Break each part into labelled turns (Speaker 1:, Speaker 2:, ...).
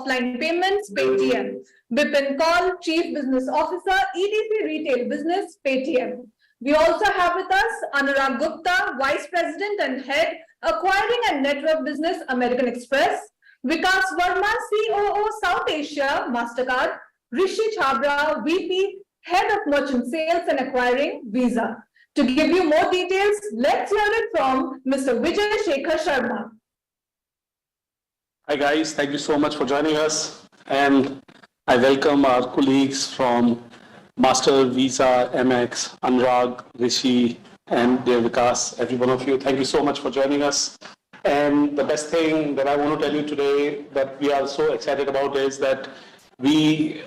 Speaker 1: offline payments, Paytm. Bipin Kaul, Chief Business Officer, EDC Retail Business, Paytm. We also have with us Anurag Gupta, Vice President and Head, Acquiring and Network Business, American Express. Vikas Verma, COO, South Asia, MasterCard. Rishi Chabra, VP, Head of Merchant Sales and Acquiring, Visa. To give you more details, let's hear it from Mr. Vijay Shekhar Sharma.
Speaker 2: Hi guys, thank you so much for joining us, and I welcome our colleagues from Master, Visa, MX, Anurag, Rishi, and dear Vikas, every one of you. Thank you so much for joining us. And the best thing that I want to tell you today that we are so excited about is that we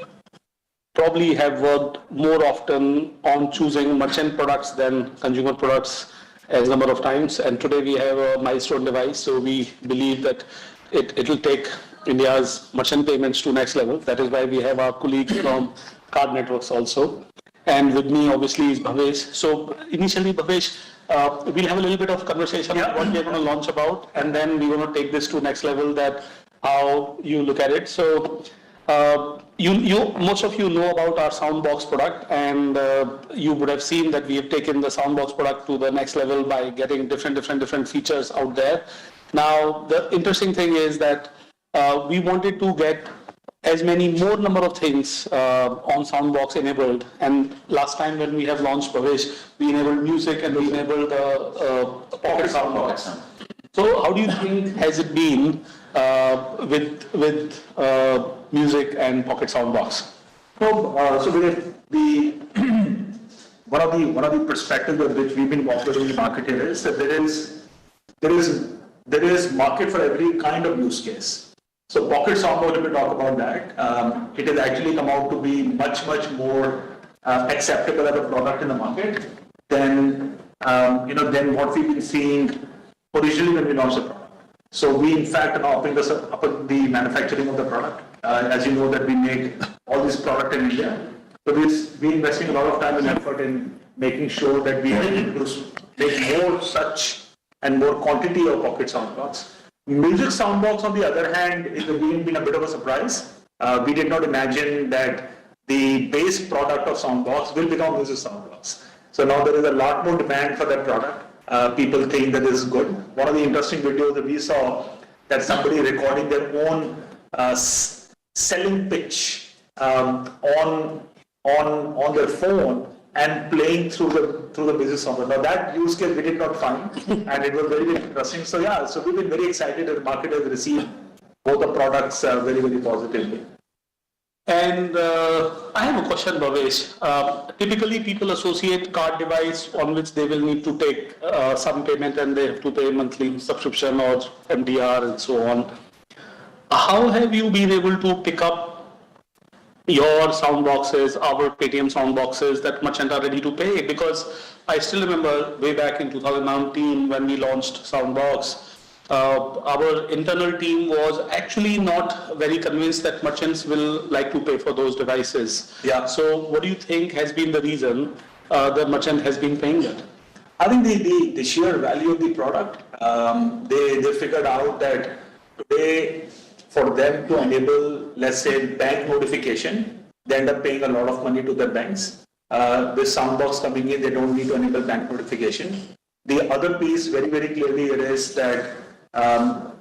Speaker 2: probably have worked more often on choosing merchant products than consumer products as a number of times. And today we have a milestone device, so we believe that it will take India's merchant payments to next level. That is why we have our colleagues from card networks also. And with me, obviously, is Bhavesh. So initially, Bhavesh, we'll have a little bit of conversation on what we're going to launch about, and then we're going to take this to next level, that how you look at it. So most of you know about our soundbox product, and you would have seen that we have taken the soundbox product to the next level by getting different features out there. Now, the interesting thing is that we wanted to get as many more number of things on soundbox enabled. And last time when we have launched Bhavesh, we enabled music and we enabled the pocket soundbox. So how do you think has it been with music and pocket soundbox?
Speaker 3: So one of the perspectives of which we've been operating in the market here is that there is market for every kind of use case. So pocket soundbox, if we talk about that, it has actually come out to be much more acceptable as a product in the market than than what we've been seeing originally when we launched the product. So we in fact are upping the manufacturing of the product. As you know that we make all this product in India. So we're investing a lot of time and effort in making sure that we are able to make more such and more quantity of pocket soundbox. Music soundbox, on the other hand, is again been a bit of a surprise. We did not imagine that the base product of soundbox will become music soundbox. So now there is a lot more demand for that product. People think that this is good. One of the interesting videos that we saw, that somebody recording their own selling pitch on their phone and playing through the business software. Now that use case we did not find, and it was very interesting. So yeah, so we've been very excited that the market has received both the products very positively.
Speaker 2: And I have a question, Bhavesh. Typically, people associate card device on which they will need to take some payment and they have to pay monthly subscription or MDR and so on. How have you been able to pick up your soundboxes, our Paytm soundboxes that merchant are ready to pay? Because I still remember way back in 2019 when we launched soundbox, our internal team was actually not very convinced that merchants will like to pay for those devices.
Speaker 3: Yeah.
Speaker 2: So what do you think has been the reason the merchant has been paying that?
Speaker 3: I think the sheer value of the product, they figured out that today for them to enable, let's say, bank notification, they end up paying a lot of money to their banks. With soundbox coming in, they don't need to enable bank notification. The other piece very clearly is that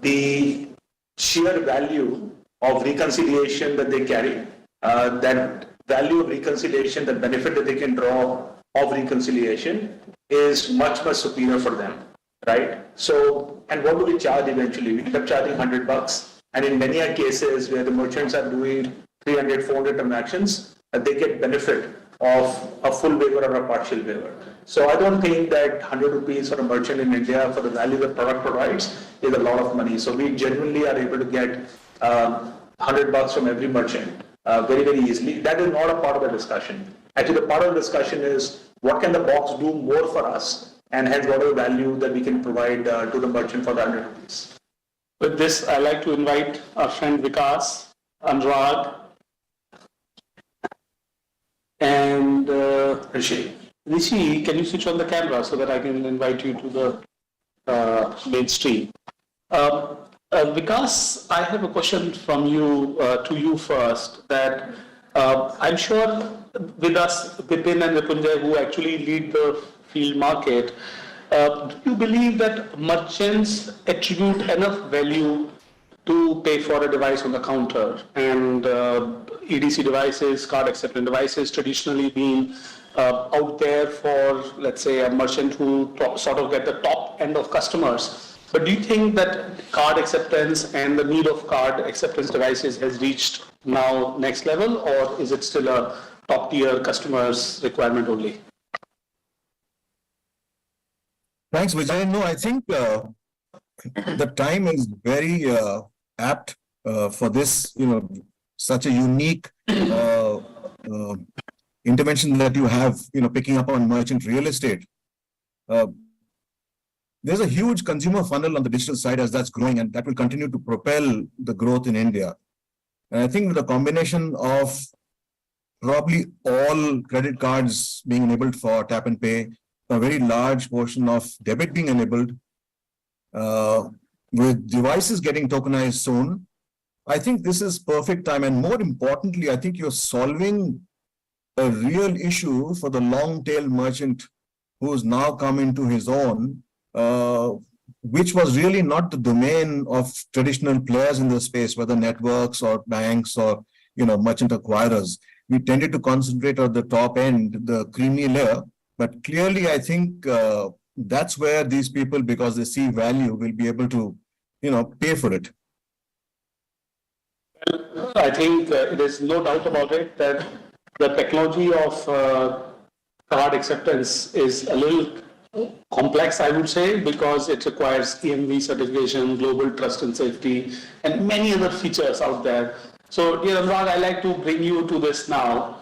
Speaker 3: the sheer value of reconciliation that they carry, that value of reconciliation, the benefit that they can draw of reconciliation is much superior for them, right? So, and what do we charge eventually? We end up charging $100. And in many cases where the merchants are doing 300, 400 transactions, they get benefit of a full waiver or a partial waiver. So I don't think that 100 rupees for a merchant in India for the value the product provides is a lot of money. So we genuinely are able to get $100 from every merchant very easily. That is not a part of the discussion. Actually, the part of the discussion is what can the box do more for us, and hence what is the value that we can provide to the merchant for the 100 rupees.
Speaker 2: With this, I'd like to invite our friend Vikas, Anurag, and Rishi. Rishi, can you switch on the camera so that I can invite you to the main stream? Vikas, I have a question from you to you first. That I'm sure with us, Bipin and Ripunjay, who actually lead the field market, do you believe that merchants attribute enough value to pay for a device on the counter? And EDC devices, card acceptance devices, traditionally being out there for, let's say, a merchant who sort of get the top end of customers. But do you think that card acceptance and the need of card acceptance devices has reached now next level, or is it still a top tier customers requirement only?
Speaker 4: Thanks, Vijay. No, I think the time is very apt for this, such a unique intervention that you have, picking up on merchant real estate. There's a huge consumer funnel on the digital side as that's growing, and that will continue to propel the growth in India. And I think the combination of probably all credit cards being enabled for tap and pay, a very large portion of debit being enabled, with devices getting tokenized soon, I think this is perfect time. And more importantly, I think you're solving a real issue for the long tail merchant who's now come into his own, which was really not the domain of traditional players in the space, whether networks or banks or, merchant acquirers. We tended to concentrate on the top end, the creamy layer. But clearly, I think that's where these people, because they see value, will be able to, pay for it.
Speaker 2: Well, I think it is no doubt about it that the technology of card acceptance is a little complex, I would say, because it requires EMV certification, global trust and safety, and many other features out there. So, dear Anurag, I'd like to bring you to this now.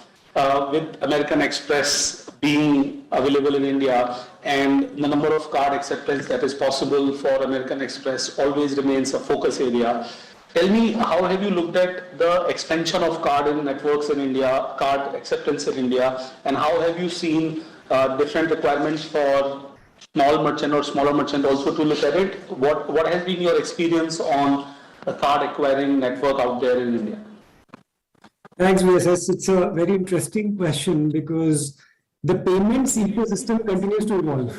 Speaker 2: With American Express being available in India and the number of card acceptance that is possible for American Express always remains a focus area. Tell me, how have you looked at the expansion of card networks in India, card acceptance in India, and how have you seen different requirements for small merchant or smaller merchant also to look at it? What has been your experience on the card acquiring network out there in India?
Speaker 5: Thanks, VSS. It's a very interesting question because the payments ecosystem continues to evolve.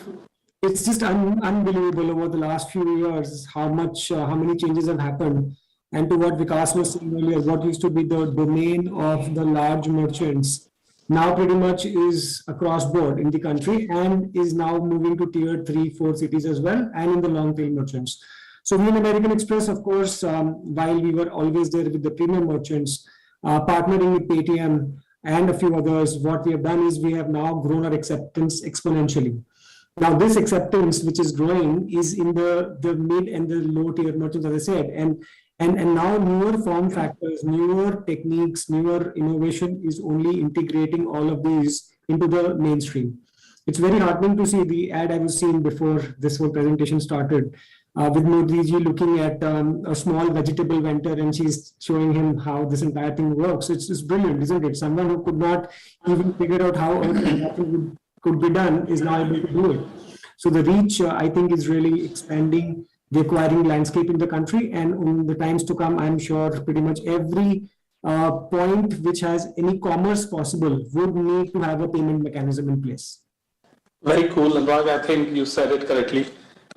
Speaker 5: It's just unbelievable over the last few years how many changes have happened. And to what Vikas was saying earlier, what used to be the domain of the large merchants now pretty much is across board in the country and is now moving to tier 3, 4 cities as well, and in the long tail merchants. So we in American Express, of course, while we were always there with the premium merchants, partnering with Paytm and a few others, what we have done is we have now grown our acceptance exponentially. Now this acceptance, which is growing, is in the mid and the low tier merchants, as I said, and now newer form factors, newer techniques, newer innovation is only integrating all of these into the mainstream. It's very heartening to see the ad I was seeing before this whole presentation started, with Modi ji looking at a small vegetable vendor and she's showing him how this entire thing works. It's brilliant, isn't it? Someone who could not even figure out how a transaction could be done is now able to do it. So the reach, I think, is really expanding the acquiring landscape in the country, and in the times to come, I'm sure pretty much every point which has any commerce possible would need to have a payment mechanism in place.
Speaker 2: Very cool, Anurag. I think you said it correctly.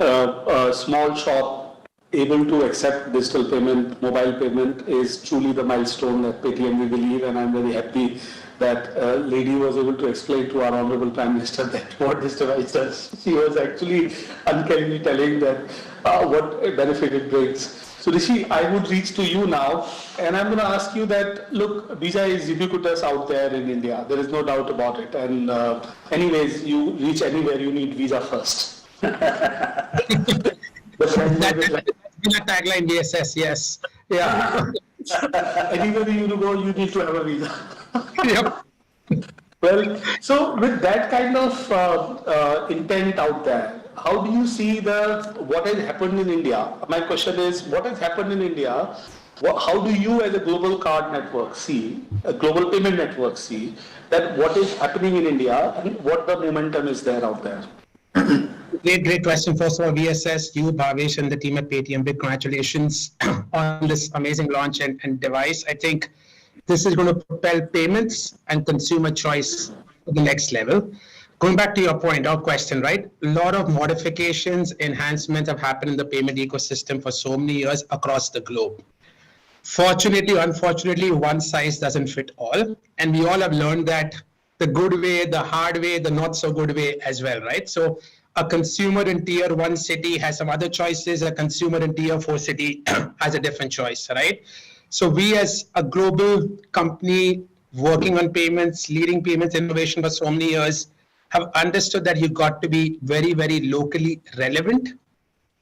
Speaker 2: A small shop able to accept digital payment, mobile payment is truly the milestone that Paytm we believe, and I'm very happy that lady was able to explain to our Honorable Prime Minister that what this device does. She was actually uncannily telling that what benefit it brings. So Rishi, I would reach to you now, and I'm going to ask you that, look, Visa is ubiquitous out there in India. There is no doubt about it. And anyways, you reach anywhere, you need Visa first.
Speaker 6: That's been a tagline, DSS, yes. Yeah.
Speaker 2: Anywhere you go, you need to have a Visa.
Speaker 6: Yep.
Speaker 2: Well, so with that kind of intent out there, how do you see what has happened in India? My question is, what has happened in India? How do you as a global card network see, a global payment network see, that what is happening in India and what the momentum is there out there?
Speaker 6: Great question. First of all, VSS, you, Bhavesh, and the team at Paytm, big congratulations on this amazing launch and device. I think this is going to propel payments and consumer choice to the next level. Going back to your point, our question, right? A lot of modifications, enhancements have happened in the payment ecosystem for so many years across the globe. Fortunately, unfortunately, one size doesn't fit all. And we all have learned that the good way, the hard way, the not so good way as well, right? So a consumer in tier 1 city has some other choices. A consumer in tier 4 city has a different choice, right? So we as a global company working on payments, leading payments innovation for so many years, have understood that you got to be very, very locally relevant.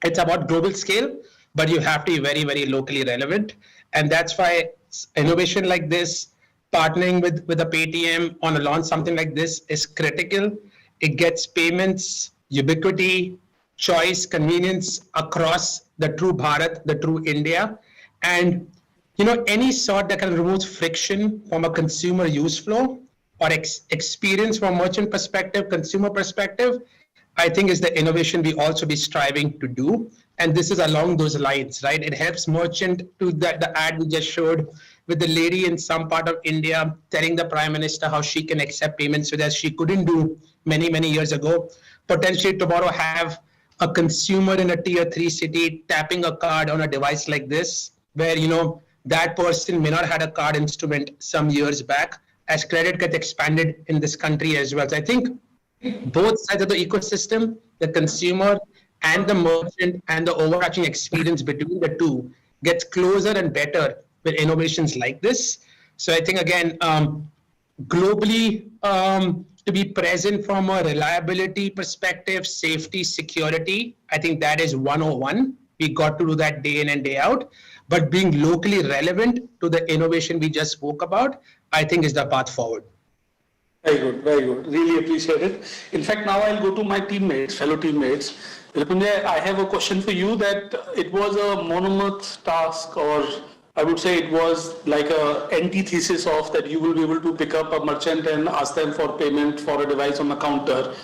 Speaker 6: It's about global scale, but you have to be very, very locally relevant. And that's why innovation like this, partnering with a Paytm on a launch, something like this is critical. It gets payments, ubiquity, choice, convenience across the true Bharat, the true India. And any sort that can remove friction from a consumer use flow or experience from merchant perspective, consumer perspective, I think is the innovation we also be striving to do. And this is along those lines, right? It helps merchant to the ad we just showed with the lady in some part of India telling the Prime Minister how she can accept payments so that she couldn't do many, many years ago. Potentially tomorrow have a consumer in a tier 3 city tapping a card on a device like this, where, that person may not have had a card instrument some years back, as credit gets expanded in this country as well. So I think both sides of the ecosystem, the consumer and the merchant and the overarching experience between the two gets closer and better with innovations like this. So I think, again, globally, to be present from a reliability perspective, safety, security, I think that is 101. We got to do that day in and day out. But being locally relevant to the innovation we just spoke about, I think is the path forward.
Speaker 2: Very good, very good. Really appreciate it. In fact, now I'll go to my teammates, fellow teammates. Vipinjay, I have a question for you that it was a monomath task, or I would say it was like a antithesis of that you will be able to pick up a merchant and ask them for payment for a device on the counter.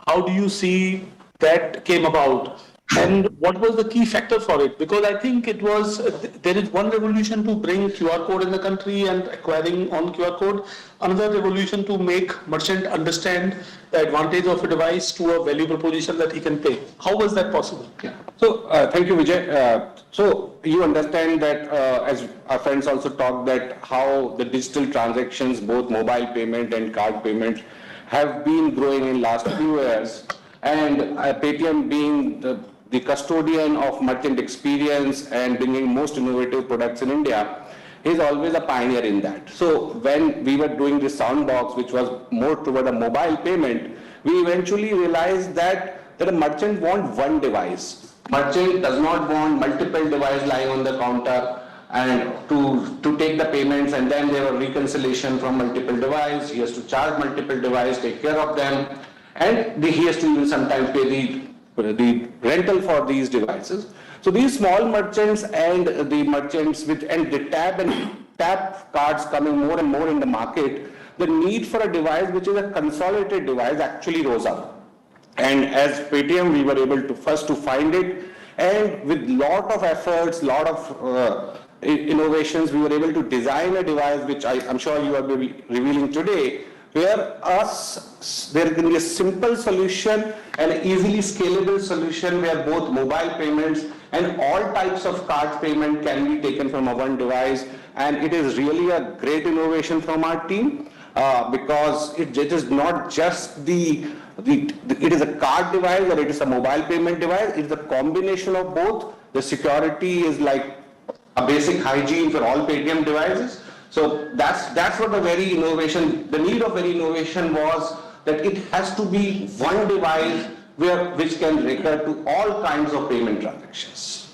Speaker 2: How do you see that came about? And what was the key factor for it? Because I think it was, there is one revolution to bring QR code in the country and acquiring on QR code, another revolution to make merchant understand the advantage of a device to a value proposition that he can pay. How was that possible?
Speaker 7: Yeah. So thank you, Vijay. So you understand that as our friends also talked that how the digital transactions, both mobile payment and card payment, have been growing in last few years, and Paytm being the custodian of merchant experience and bringing most innovative products in India, is always a pioneer in that. So when we were doing the soundbox, which was more toward a mobile payment, we eventually realized that a merchant wants one device. Merchant does not want multiple devices lying on the counter and to take the payments, and then there are reconciliation from multiple devices. He has to charge multiple devices, take care of them, and he has to even sometimes pay the rental for these devices. So these small merchants and the merchants with and the tap cards coming more and more in the market, the need for a device which is a consolidated device actually rose up. And as Paytm, we were able to first to find it, and with lot of efforts, lot of innovations, we were able to design a device which I'm sure you are revealing today, where there can be a simple solution and an easily scalable solution where both mobile payments and all types of card payment can be taken from a one device. And it is really a great innovation from our team because it is not just it is a card device or it is a mobile payment device. It's a combination of both. The security is like a basic hygiene for all Paytm devices. So that's what the need of very innovation was, that it has to be one device which can recur to all kinds of payment transactions.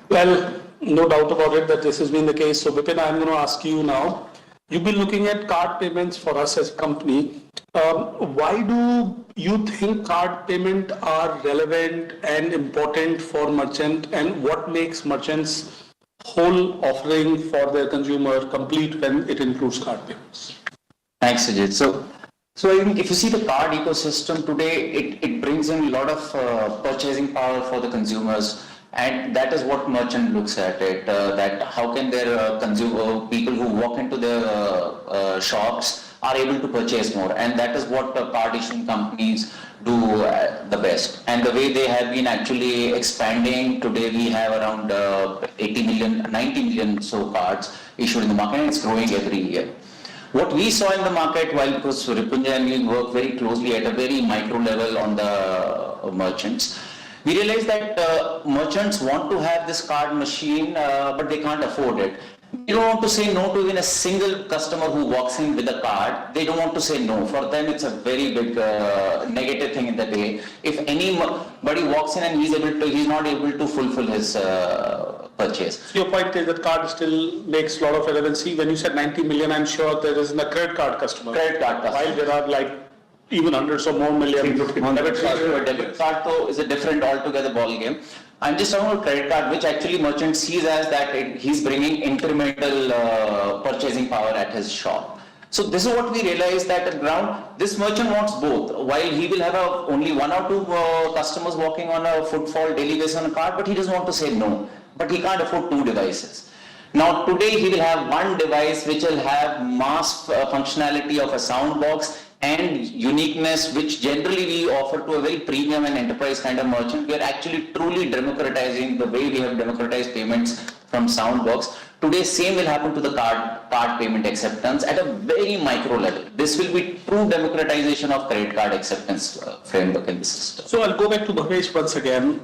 Speaker 2: Well, no doubt about it that this has been the case. So Vipin, I'm going to ask you now, you've been looking at card payments for us as a company. Why do you think card payment are relevant and important for merchant, and what makes merchants whole offering for their consumer complete when it includes card payments?
Speaker 8: Thanks, Sujit. So So I think if you see the card ecosystem today, it brings in a lot of purchasing power for the consumers, and that is what merchant looks at it. That how can their consumer people who walk into their shops are able to purchase more, and that is what card issuing companies do the best. And the way they have been actually expanding, today we have around 80 million, 90 million so cards issued in the market, and it's growing every year. What we saw in the market, while because Ripunjay and we work very closely at a very micro level on the merchants, we realized that merchants want to have this card machine, but they can't afford it. They don't want to say no to even a single customer who walks in with a card. They don't want to say no. For them, it's a very big negative thing in the day. If anybody walks in and he's not able to fulfill his purchase.
Speaker 2: So your point is that card still makes a lot of relevancy. When you said 90 million, I'm sure there isn't a credit card customer.
Speaker 8: Credit card customer.
Speaker 2: While there are like even hundreds or more million.
Speaker 8: Debit card though is a different altogether ball game. I'm just talking about credit card, which actually merchant sees as that he's bringing incremental purchasing power at his shop. So this is what we realized that at ground, this merchant wants both. While he will have only 1 or 2 customers walking on a footfall daily basis on a card, but he doesn't want to say no. But he can't afford 2 devices. Now today he will have 1 device which will have mass functionality of a soundbox and uniqueness, which generally we offer to a very premium and enterprise kind of merchant. We are actually truly democratizing the way we have democratized payments from soundbox. Today, same will happen to the card payment acceptance at a very micro level. This will be true democratization of credit card acceptance framework in the system.
Speaker 2: So I'll go back to Bhavesh once again,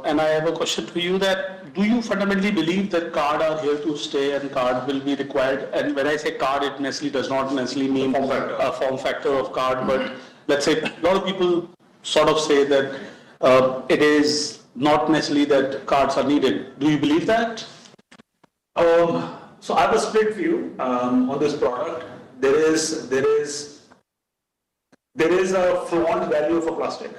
Speaker 2: and I have a question for you that do you fundamentally believe that card are here to stay and card will be required? And when I say card, it necessarily does not necessarily mean a form factor of card, but let's say a lot of people sort of say that it is not necessarily that cards are needed. Do you believe that?
Speaker 3: So I have a split view on this product. There is a flaunt value for plastic.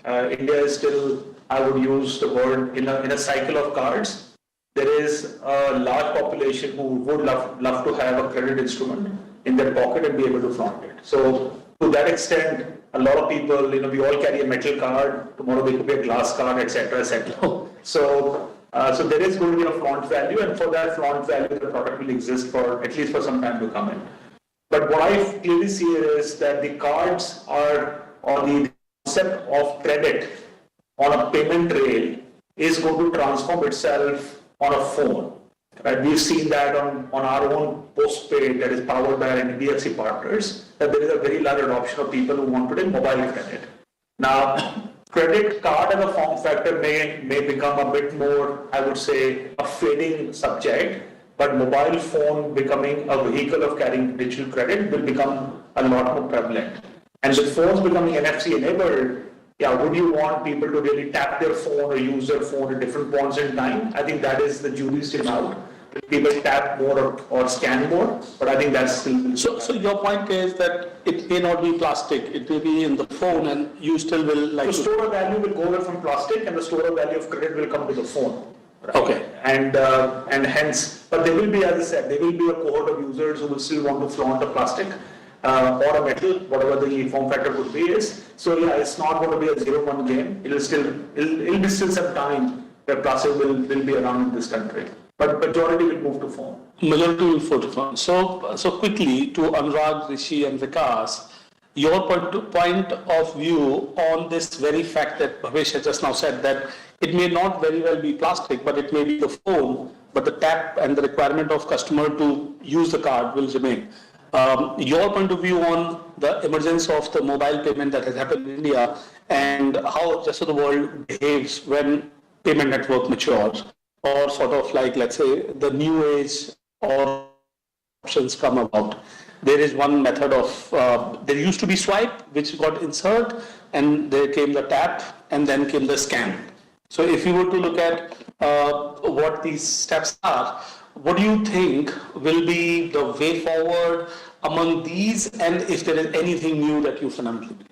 Speaker 3: India is still, I would use the word, in a cycle of cards. There is a large population who would love to have a credit instrument in their pocket and be able to flaunt it. So to that extent, a lot of people, we all carry a metal card. Tomorrow there could be a glass card, etc., etc. So there is going to be a flaunt value, and for that flaunt value, the product will exist for at least for some time to come in. But what I clearly see is that the cards are, or the concept of credit on a payment rail is going to transform itself on a phone. Right? We've seen that on our own postpaid that is powered by our NBFC partners, that there is a very large adoption of people who want to take mobile credit. Now, credit card as a form factor may become a bit more, I would say, a fading subject, but mobile phone becoming a vehicle of carrying digital credit will become a lot more prevalent. And with phones becoming NFC enabled, would you want people to really tap their phone or use their phone at different points in time? I think that is the jury's still out. People tap more or scan more, but I think that's still...
Speaker 2: So your point is that it may not be plastic, it may be in the phone and you still will like...
Speaker 3: The store of value will go away from plastic and the store of value of credit will come to the phone. Right?
Speaker 2: Okay.
Speaker 3: And hence, but there will be, as I said, there will be a cohort of users who will still want to flaunt a plastic or a metal, whatever the form factor could be is. So yeah, it's not going to be a 0-1 game. It'll be still some time where plastic will be around in this country. But majority will move to phone.
Speaker 2: Majority will move to phone. So quickly to Anurag, Rishi and Vikas, your point of view on this very fact that Bhavesh has just now said that it may not very well be plastic, but it may be the phone, but the tap and the requirement of customer to use the card will remain. Your point of view on the emergence of the mobile payment that has happened in India and how the rest of the world behaves when payment network matures, or sort of like, let's say, the new age or options come about. There is one method of, there used to be swipe, which got insert, and there came the tap, and then came the scan. So if you were to look at what these steps are, what do you think will be the way forward among these, and if there is anything new that you fundamentally believe?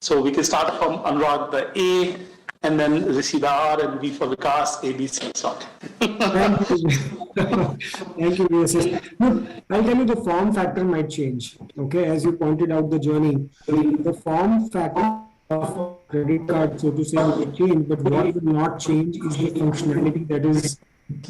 Speaker 2: So we can start from Anurag, the A and then Rishi the R, and V for Vikas, ABC sort.
Speaker 5: Thank you. Thank you, VSS. Look, I'll tell you the form factor might change. Okay, as you pointed out the journey, the form factor of credit card, so to say, will change, but what will not change is the functionality that is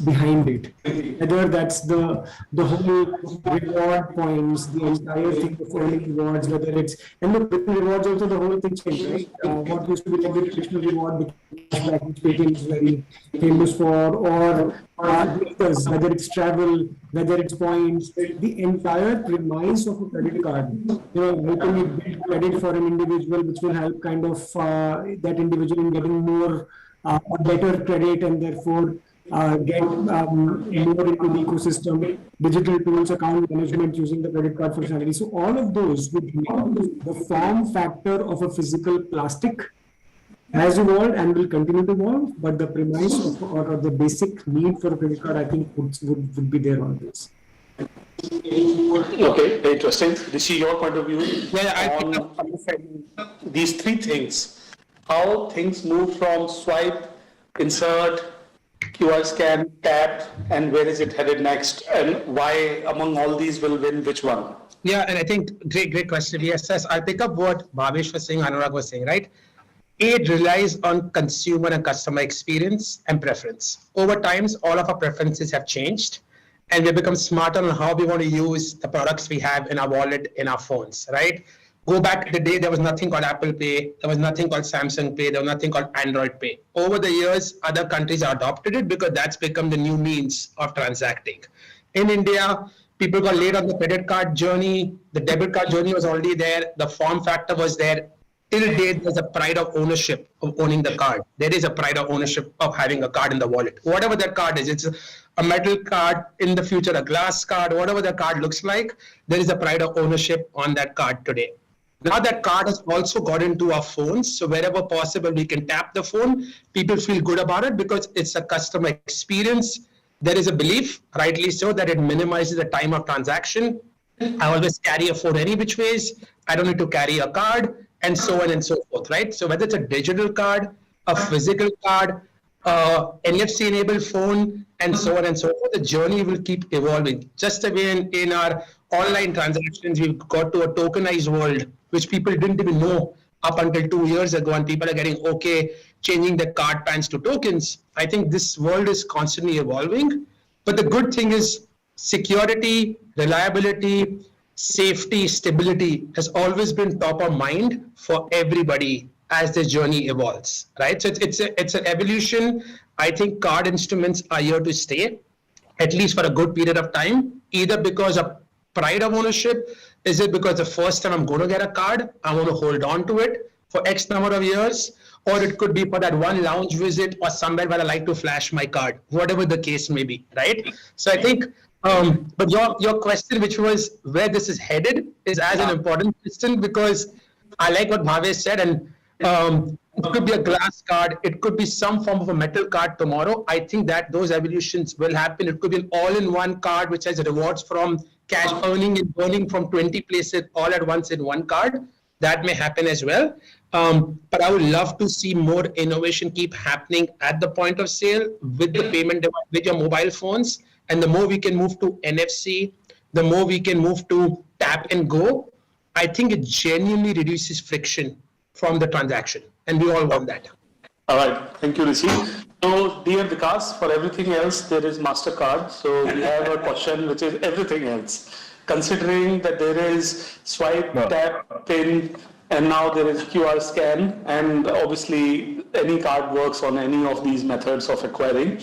Speaker 5: behind it. Whether that's the whole reward points, the entire thing of earning rewards, whether it's, and look, with rewards also the whole thing changed, right? What used to be like the traditional reward, cashback, which Paytm is very famous for, or the others, whether it's travel, whether it's points, the entire premise of a credit card, helping you build credit for an individual, which will help kind of that individual in getting more better credit, and therefore get more into the ecosystem, digital tools, account management using the credit card for salary. So all of those would make the form factor of a physical plastic has evolved and will continue to evolve, but the premise of, or the basic need for a credit card, I think, would be there always.
Speaker 2: Okay, very interesting. Rishi, your point of view
Speaker 6: Yeah,
Speaker 2: on understanding these three things. How things move from swipe, insert, QR scan, tap, and where is it headed next, and why among all these will win which one?
Speaker 6: Yeah, and I think great question. Yes, I'll pick up what Bhavesh was saying, Anurag was saying, right? It relies on consumer and customer experience and preference. Over times, all of our preferences have changed, and we become smarter on how we want to use the products we have in our wallet, in our phones, right? Go back to the day, there was nothing called Apple Pay, there was nothing called Samsung Pay, there was nothing called Android Pay. Over the years, other countries have adopted it because that's become the new means of transacting. In India, people got late on the credit card journey, the debit card journey was already there, the form factor was there. Till date, there's a pride of ownership of owning the card. There is a pride of ownership of having a card in the wallet. Whatever that card is, it's a metal card, in the future a glass card, whatever the card looks like, there is a pride of ownership on that card today. Now that card has also got into our phones, so wherever possible we can tap the phone. People feel good about it because it's a customer experience. There is a belief, rightly so, that it minimizes the time of transaction. I always carry a phone any which ways. I don't need to carry a card, and so on and so forth, right? So whether it's a digital card, a physical card, NFC-enabled phone, and so on and so forth, the journey will keep evolving. Just the way in our online transactions, we've got to a tokenized world, which people didn't even know up until 2 years ago, and people are getting okay, changing the card pans to tokens. I think this world is constantly evolving, but the good thing is security, reliability, safety, stability has always been top of mind for everybody as this journey evolves, right? So it's an evolution. I think card instruments are here to stay, at least for a good period of time, either because of pride of ownership. Is it because the first time I'm going to get a card, I want to hold on to it for X number of years, or it could be for that one lounge visit or somewhere where I like to flash my card, whatever the case may be, right? So I think, but your question, which was where this is headed, is as an important question, because I like what Bhavesh said, and it could be a glass card, it could be some form of a metal card tomorrow. I think that those evolutions will happen. It could be an all-in-one card which has rewards from cash earning and burning from 20 places all at once in one card. That may happen as well. But I would love to see more innovation keep happening at the point of sale with the payment device, with your mobile phones. And the more we can move to NFC, the more we can move to tap and go. I think it genuinely reduces friction from the transaction, and we all want that.
Speaker 2: All right, thank you, Rishi. So, dear Vikas, for everything else, there is MasterCard. So, we have a question which is everything else. Considering that there is swipe, tap, pin, and now there is QR scan, and obviously any card works on any of these methods of acquiring.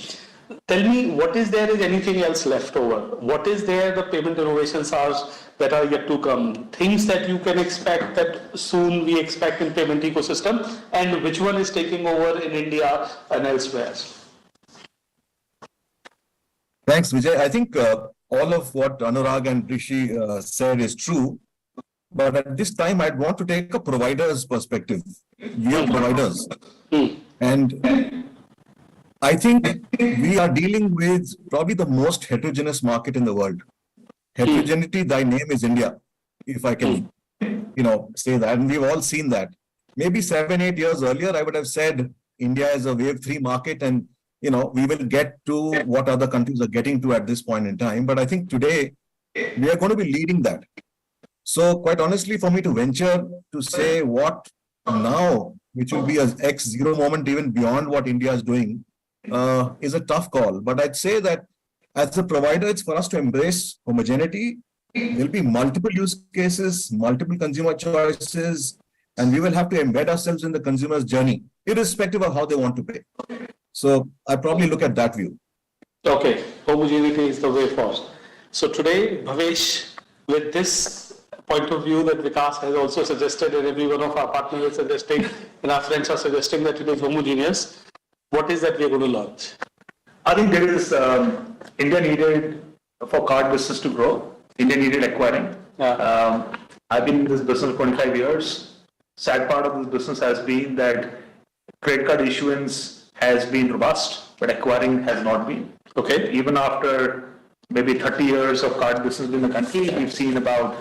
Speaker 2: Tell me, what is anything else left over? What is there the payment innovations are that are yet to come? Things that you can expect that soon we expect in payment ecosystem, and which one is taking over in India and elsewhere?
Speaker 4: Thanks, Vijay. I think all of what Anurag and Rishi said is true. But at this time, I'd want to take a provider's perspective. We are providers. And I think we are dealing with probably the most heterogeneous market in the world. Heterogeneity, thy name is India, if I can, say that. And we've all seen that. Maybe 7-8 years earlier, I would have said India is a wave 3 market, and we will get to what other countries are getting to at this point in time. But I think today we are going to be leading that. So quite honestly, for me to venture to say what now, which will be a X0 moment even beyond what India is doing, is a tough call. But I'd say that as a provider, it's for us to embrace homogeneity. There'll be multiple use cases, multiple consumer choices, and we will have to embed ourselves in the consumer's journey, irrespective of how they want to pay. So I probably look at that view.
Speaker 2: Okay, homogeneity is the way forward. So today, Bhavesh, with this point of view that Vikas has also suggested, and every one of our partners is suggesting, and our friends are suggesting that it is homogeneous, what is that we are going to launch?
Speaker 3: I think there is, India needed for card business to grow. India needed acquiring. I've been in this business for 25 years. Sad part of this business has been that credit card issuance has been robust, but acquiring has not been.
Speaker 2: Okay.
Speaker 3: Even after maybe 30 years of card business in the country, we've seen about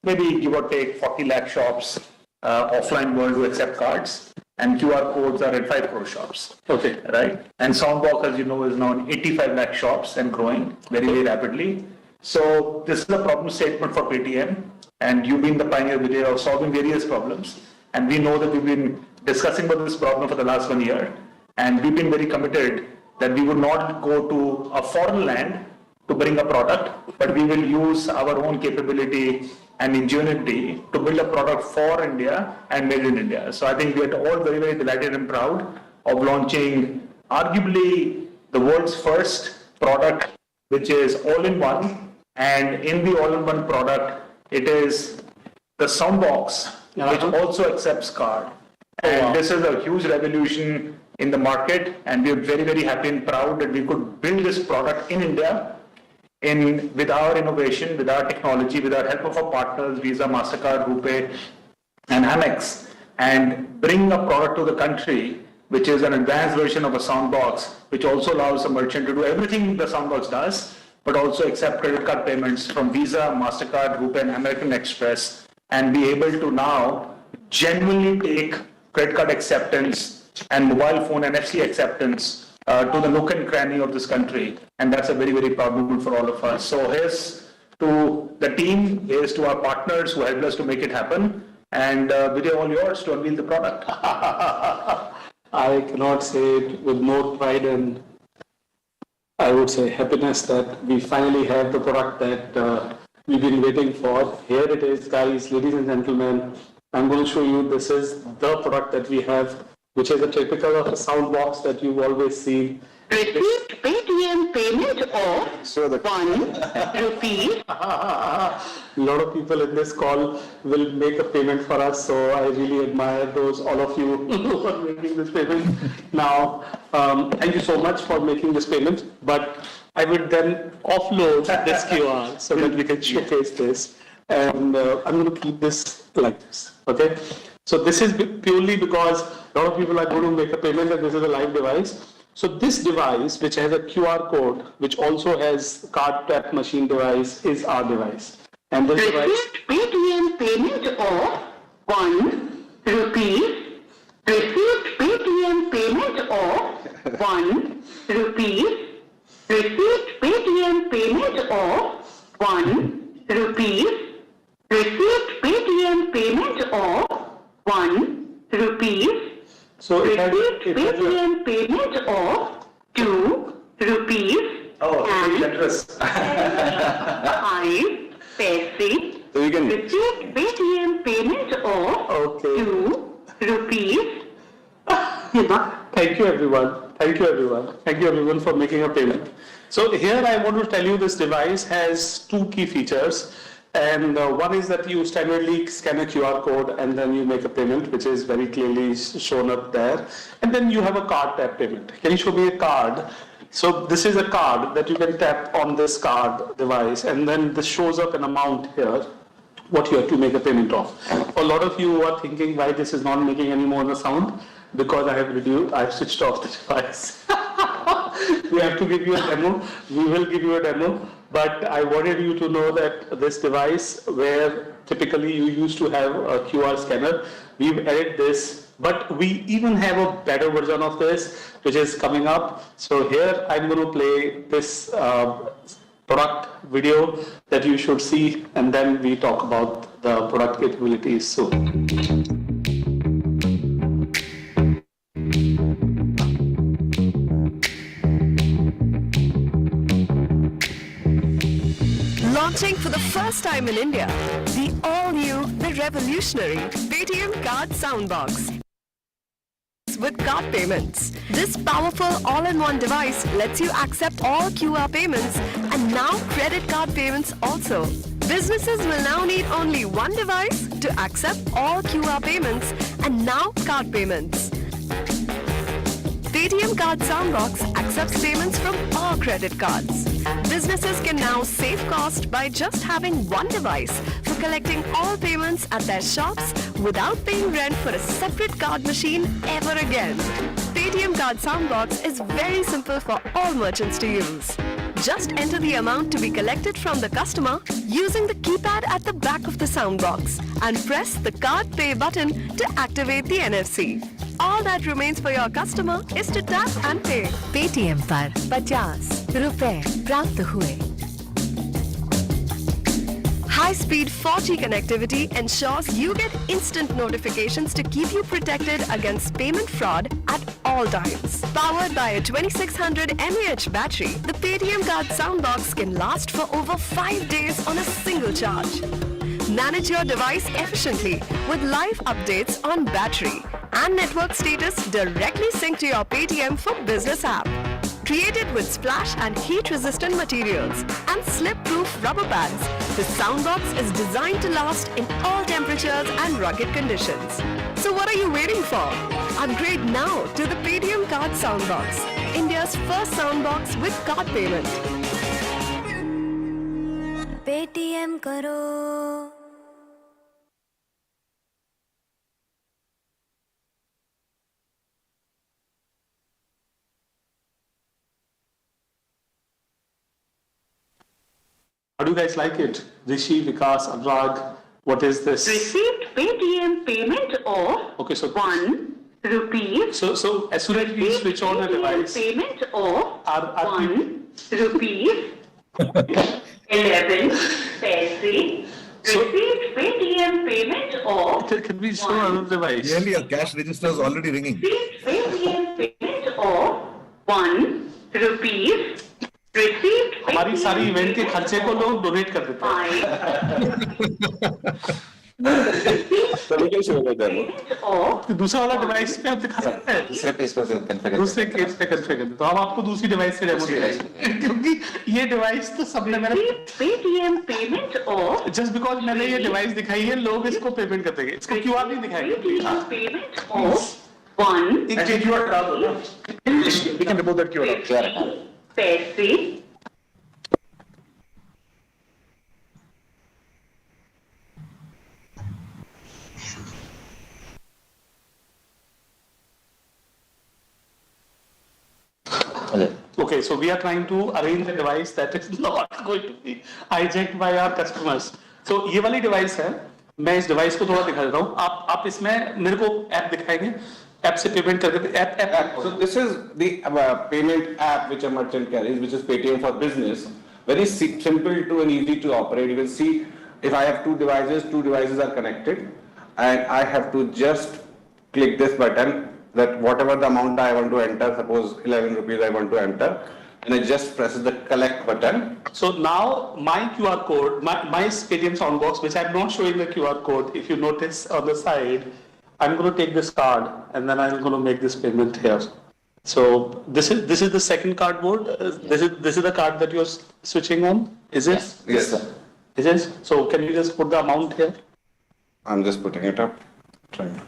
Speaker 3: maybe give or take 40 lakh shops, offline world who accept cards, and QR codes are at 5 crore shops.
Speaker 2: Okay.
Speaker 3: Right? And soundbox, as you know, is now in 85 lakh shops and growing very, very rapidly. So this is a problem statement for Paytm, and you've been the pioneer, Vijay, of solving various problems. And we know that we've been discussing about this problem for the last 1 year, and we've been very committed that we would not go to a foreign land to bring a product, but we will use our own capability and ingenuity to build a product for India and made in India. So I think we are all very, very delighted and proud of launching arguably the world's first product, which is all-in-one. And in the all-in-one product, it is the soundbox, which also accepts card. And this is a huge revolution in the market, and we are very, very happy and proud that we could build this product in India with our innovation, with our technology, with our help of our partners, Visa, MasterCard, RuPay, and Amex, and bring a product to the country, which is an advanced version of a soundbox, which also allows a merchant to do everything the soundbox does, but also accept credit card payments from Visa, MasterCard, RuPay, and American Express, and be able to now genuinely take credit card acceptance and mobile phone NFC acceptance to the nook and cranny of this country. And that's a very, very proud moment for all of us. So here's to the team, here's to our partners who helped us to make it happen. And Vijay, all yours to unveil the product.
Speaker 2: I cannot say it with more pride and I would say happiness that we finally have the product that we've been waiting for. Here it is, guys, ladies and gentlemen. I'm going to show you, this is the product that we have, which is a typical of a soundbox that you've always seen.
Speaker 9: Received Paytm payment of 1 rupee.
Speaker 2: A lot of people in this call will make a payment for us, so I really admire all of you who are making this payment. Now, thank you so much for making this payment, but I would then offload this QR so that we can showcase this. And I'm going to keep this like this, okay? So this is purely because a lot of people are going to make a payment and this is a live device. So this device, which has a QR code, which also has card tap machine device, is our device. And this device...
Speaker 9: Received Paytm payment of 1 rupee. Received Paytm payment of 1 rupee. Received Paytm payment of 1 rupee. Received Paytm payment of 1 rupee.
Speaker 2: So it has
Speaker 9: Paytm payment of 2 rupees and
Speaker 3: generous.
Speaker 9: 5 paise.
Speaker 7: So you can
Speaker 9: Received Paytm payment of 2 rupees.
Speaker 2: Thank you everyone. Thank you everyone. Thank you everyone for making a payment. So here I want to tell you this device has two key features. And one is that you standardly scan a QR code and then you make a payment, which is very clearly shown up there. And then you have a card tap payment. Can you show me a card? So this is a card that you can tap on this card device, and then this shows up an amount here, what you have to make a payment of. For a lot of you who are thinking why this is not making any more sound, because I have switched off the device. We have to give you a demo. We will give you a demo. But I wanted you to know that this device, where typically you used to have a QR scanner, we've added this but we even have a better version of this, which is coming up. So here I'm going to play this product video that you should see, and then we talk about the product capabilities soon.
Speaker 10: Launching for the first time in India, the all-new, the revolutionary Paytm Card Soundbox with card payments. This powerful all-in-one device lets you accept all QR payments and now credit card payments also. Businesses will now need only one device to accept all QR payments and now card payments. Paytm Card Soundbox accepts payments from all credit cards. Businesses can now save cost by just having one device for collecting all payments at their shops without paying rent for a separate card machine ever again. Paytm Card Soundbox is very simple for all merchants to use. Just enter the amount to be collected from the customer using the keypad at the back of the soundbox and press the card pay button to activate the NFC. All that remains for your customer is to tap and pay.
Speaker 11: Paytm पर 50 रुपए प्राप्त हुए.
Speaker 10: High-speed 4G connectivity ensures you get instant notifications to keep you protected against payment fraud at all times. Powered by a 2600 mAh battery, the Paytm Card Soundbox can last for over 5 days on a single charge. Manage your device efficiently with live updates on battery and network status directly synced to your Paytm for Business app. Created with splash and heat-resistant materials and slip-proof rubber pads, the Soundbox is designed to last in all temperatures and rugged conditions. So what are you waiting for? Upgrade now to the Paytm Card Soundbox, India's first soundbox with card payment.
Speaker 11: Paytm करो.
Speaker 2: How do you guys like it? Rishi, Vikas, Anurag, what is this?
Speaker 9: Received Paytm payment of
Speaker 2: Okay, so
Speaker 9: 1 rupees.
Speaker 2: So as soon as we switch on the device,
Speaker 9: Payment of
Speaker 2: our
Speaker 9: 1 rupees 11 paise.
Speaker 2: So-
Speaker 9: Received Paytm payment of
Speaker 2: can we show another device?
Speaker 4: Clearly, your cash register is already ringing.
Speaker 9: received Paytm payment of 1 rupees. Received
Speaker 2: हमारी सारी event के खर्चे को लोग donate कर देते हैं।
Speaker 9: of
Speaker 2: तो दूसरा वाला डिवाइस पे आप दिखा सकते हैं,
Speaker 8: दूसरे पेज पर configure
Speaker 2: दूसरे केस पे कॉन्फ़िगर करते, तो हम आपको दूसरी डिवाइस से डेमो देंगे, क्योंकि ये डिवाइस तो सबने मैंने
Speaker 9: received Paytm payment of
Speaker 2: just because मैंने ये डिवाइस दिखाई है, लोग इसको पेमेंट कर देंगे, इसको क्यूआर नहीं दिखाएंगे।
Speaker 9: Paytm payment of 1
Speaker 3: Actually, QR hटा दो ना. We can remove that QR.
Speaker 9: paise.
Speaker 2: Okay, so we are trying to arrange a device that is not going to be hijacked by our customers. So ये वाली device है, मैं इस device को थोड़ा दिखा देता हूँ, आप इसमें मेरे को app दिखाएंगे, app से payment करके app.
Speaker 7: So this is the payment app which a merchant carries, which is Paytm for Business. Very simple to and easy to operate. You will see if I have two devices are connected, and I have to just click this button, that whatever the amount I want to enter, suppose 11 rupees I want to enter, and I just press the collect button.
Speaker 2: So now my QR code, my Paytm Soundbox, which I'm not showing the QR code, if you notice on the side, I'm going to take this card and then I'm going to make this payment here. So this is the second cardboard. This is the card that you're switching on. Is it?
Speaker 7: Yes, sir.
Speaker 2: Is it? So can you just put the amount here?
Speaker 7: I'm just putting it up. Trying.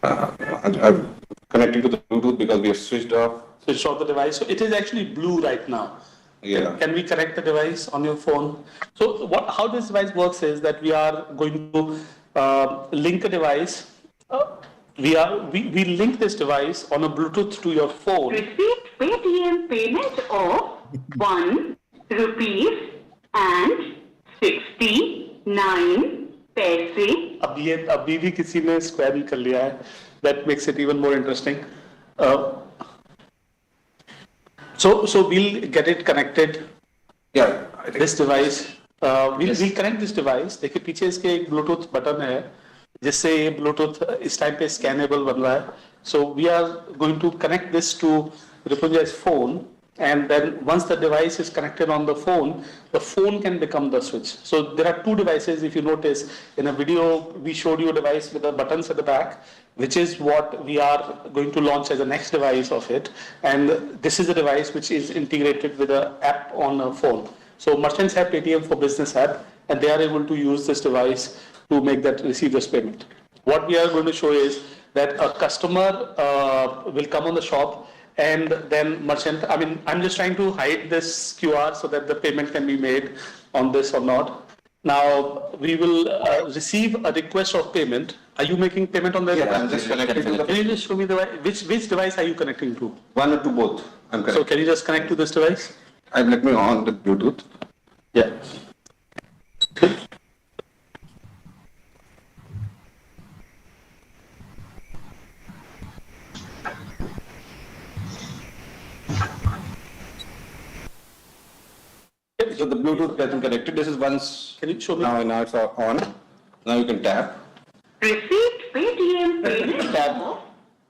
Speaker 7: I'm connecting to the Bluetooth because we have switched off.
Speaker 2: Switch off the device. So it is actually blue right now.
Speaker 7: Yeah.
Speaker 2: Can we correct the device on your phone? So how this device works is that we are going to link a device. We link this device on a Bluetooth to your phone.
Speaker 9: Received Paytm payment of 1 rupees and 69 पैसे,
Speaker 2: अभी भी किसी ने square भी कर लिया है. That makes it even more interesting. So we'll get it connected.
Speaker 7: Yeah, I think
Speaker 2: This device. We'll connect this device. देखिए पीछे इसके एक Bluetooth बटन है जिससे ये Bluetooth इस टाइम पे स्कैनेबल बन रहा है. So we are going to connect this to Ripunjay's phone, and then once the device is connected on the phone can become the switch. So there are two devices. If you notice in a video, we showed you a device with the buttons at the back, which is what we are going to launch as the next device of it. And this is a device which is integrated with an app on a phone. So merchants have Paytm for Business app, and they are able to use this device to make that receive this payment. What we are going to show is that a customer will come on the shop, and then merchant, I'm just trying to hide this QR so that the payment can be made on this or not. Now, we will receive a request of payment. Are you making payment on that?
Speaker 7: Yeah, I'm just connected to the.
Speaker 2: Can you just show me which device are you connecting to?
Speaker 7: One or to both. I'm correct.
Speaker 2: So can you just connect to this device?
Speaker 7: Let me on the Bluetooth.
Speaker 2: Yeah.
Speaker 7: So the Bluetooth has been connected. This is once.
Speaker 2: Can you show me?
Speaker 7: Now it's on. Now you can tap.
Speaker 9: received Paytm payment
Speaker 7: Tap.
Speaker 9: of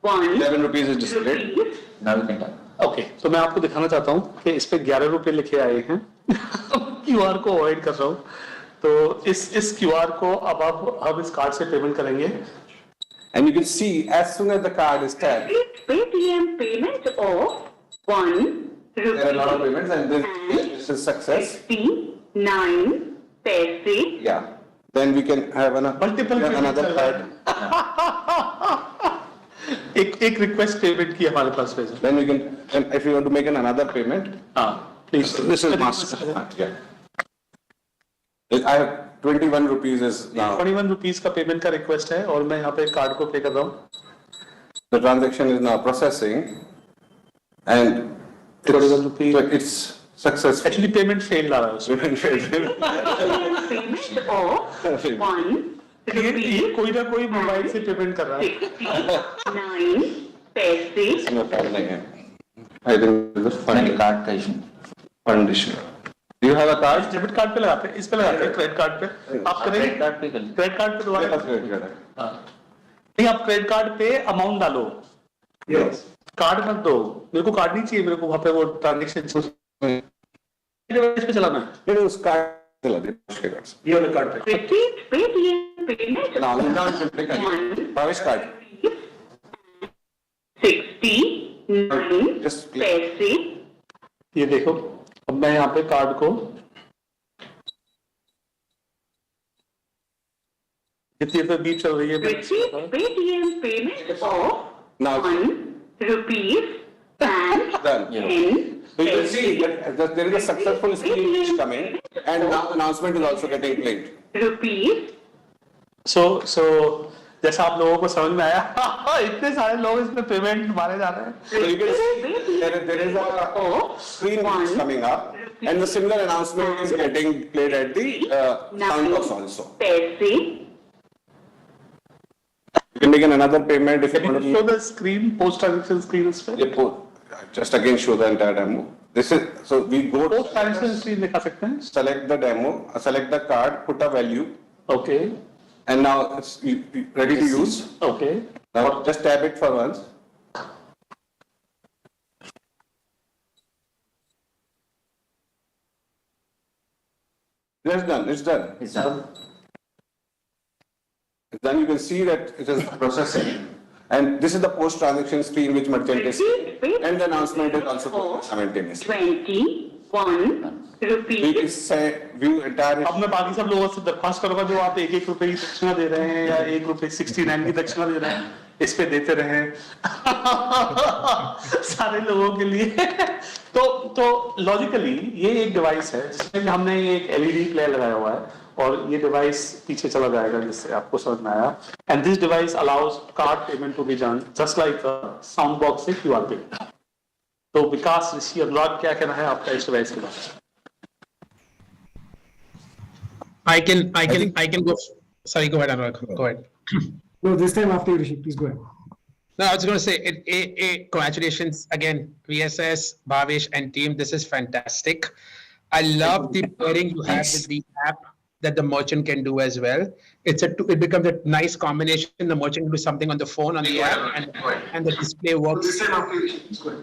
Speaker 9: 1
Speaker 7: 11 rupees is displayed.
Speaker 9: rupees.
Speaker 8: Now you can tap.
Speaker 2: Okay तो मैं आपको दिखाना चाहता हूँ कि इस पे 11 रुपए लिखे आए हैं. क्यूआर को अवॉइड कर रहा हूँ. तो इस क्यूआर को अब हम इस कार्ड से पेमेंट करेंगे.
Speaker 7: And you can see as soon as the card is tapped,
Speaker 9: Received Paytm payment of 1 rupee.
Speaker 7: there are a lot of payments and this is success.
Speaker 9: 69 paise.
Speaker 7: Yeah. Then we can have
Speaker 2: Multiple
Speaker 7: another
Speaker 2: payments
Speaker 7: card.
Speaker 2: एक request payment की हमारे पास भेजो.
Speaker 7: Then we can, and if you want to make another payment,
Speaker 2: please.
Speaker 7: this is master. Yeah. I have 21 rupees is now.
Speaker 2: 21 rupees का payment का request है और मैं यहाँ पे कार्ड को पे कर रहा हूँ.
Speaker 7: The transaction is now processing and
Speaker 2: 21 rupees.
Speaker 7: so it's successful.
Speaker 2: Actually payment fail आ रहा है उसमें.
Speaker 9: Payment of 1
Speaker 2: ये
Speaker 9: rupee.
Speaker 2: कोई ना कोई मोबाइल से पेमेंट कर रहा है.
Speaker 9: 69 paise.
Speaker 7: इसमें fund नहीं है. I think this is
Speaker 8: Fund
Speaker 7: fund
Speaker 8: card का issue.
Speaker 7: fund issue. Do you have a card?
Speaker 2: Debit card पे लगाते हैं, इस पे लगाते हैं, क्रेडिट कार्ड पे. आप करेंगे
Speaker 8: Credit card पे कर लीजिए.
Speaker 2: क्रेडिट कार्ड पे दोबारा.
Speaker 7: मेरे पास credit card है.
Speaker 2: नहीं, आप क्रेडिट कार्ड पे अमाउंट डालो.
Speaker 3: Yes.
Speaker 2: कार्ड मत दो. मेरे को कार्ड नहीं चाहिए, मेरे को वहाँ पे वो ट्रांजेक्शन डिवाइस पे चलाना है.
Speaker 7: नहीं उस कार्ड चला दे उसके कार्ड से.
Speaker 2: ये वाले कार्ड पे.
Speaker 9: Received Paytm payment
Speaker 7: Now
Speaker 9: of
Speaker 7: down to click on Bhavesh card.
Speaker 9: 69
Speaker 7: Just click.
Speaker 9: paise.
Speaker 2: ये देखो, अब मैं यहाँ पे कार्ड को जितनी देर बीप चल रही है.
Speaker 9: Received Paytm payment of
Speaker 7: Now
Speaker 9: 1 rupees and
Speaker 7: done.
Speaker 9: 10
Speaker 7: So you can see that there is a successful screen which is coming and now announcement is also getting played.
Speaker 9: rupees.
Speaker 2: So जैसा आप लोगों को समझ में आया, इतने सारे लोग इसमें पेमेंट मारे जा रहे हैं.
Speaker 7: So you can see there is a screen which is coming up and the similar announcement is getting played at the soundbox also.
Speaker 9: Paise.
Speaker 7: You can make another payment if you
Speaker 2: Can
Speaker 7: want
Speaker 2: you show
Speaker 7: to.
Speaker 2: the screen, post transaction screen इस पे?
Speaker 7: Just again show the entire demo. This is, so we go
Speaker 2: Post transaction screen दिखा सकते हैं.
Speaker 7: select the demo, select the card, put a value
Speaker 2: Okay,
Speaker 7: and now it's ready to use.
Speaker 2: okay.
Speaker 7: Now just tap it for once. It's done, it's done.
Speaker 8: It's done.
Speaker 7: Then you can see that it is processing. And this is the post-transaction screen which merchant is seeing. And the announcement is also simultaneously.
Speaker 9: 21
Speaker 7: We
Speaker 9: rupees.
Speaker 7: can say view entire.
Speaker 2: अब मैं बाकी सब लोगों से दरख्वास्त करूंगा जो आप 1-1 रुपए की दक्षिणा दे रहे हैं या 1 रुपए 69 की दक्षिणा दे रहे हैं, इस पे देते रहे सारे लोगों के लिए. तो लॉजिकली ये एक डिवाइस है जिसमें हमने एक एलईडी प्लेयर लगाया हुआ है और ये डिवाइस पीछे चला जाएगा जिससे आपको समझ में आया. And this device allows card payment to be done just like sound box से क्यूआर पे. तो विकास, ऋषि, अनुराग, क्या कहना है आपका इस डिवाइस के बारे में?
Speaker 6: I can go. Sorry, go ahead, Anurag. Go ahead.
Speaker 5: No, this time after you, Rishi, please go ahead.
Speaker 6: No, I was going to say, congratulations again, VSS, Bhavesh, and team. This is fantastic. I love the pairing you have with the app that the merchant can do as well. It becomes a nice combination. The merchant can do something on the phone, on the app, and the display works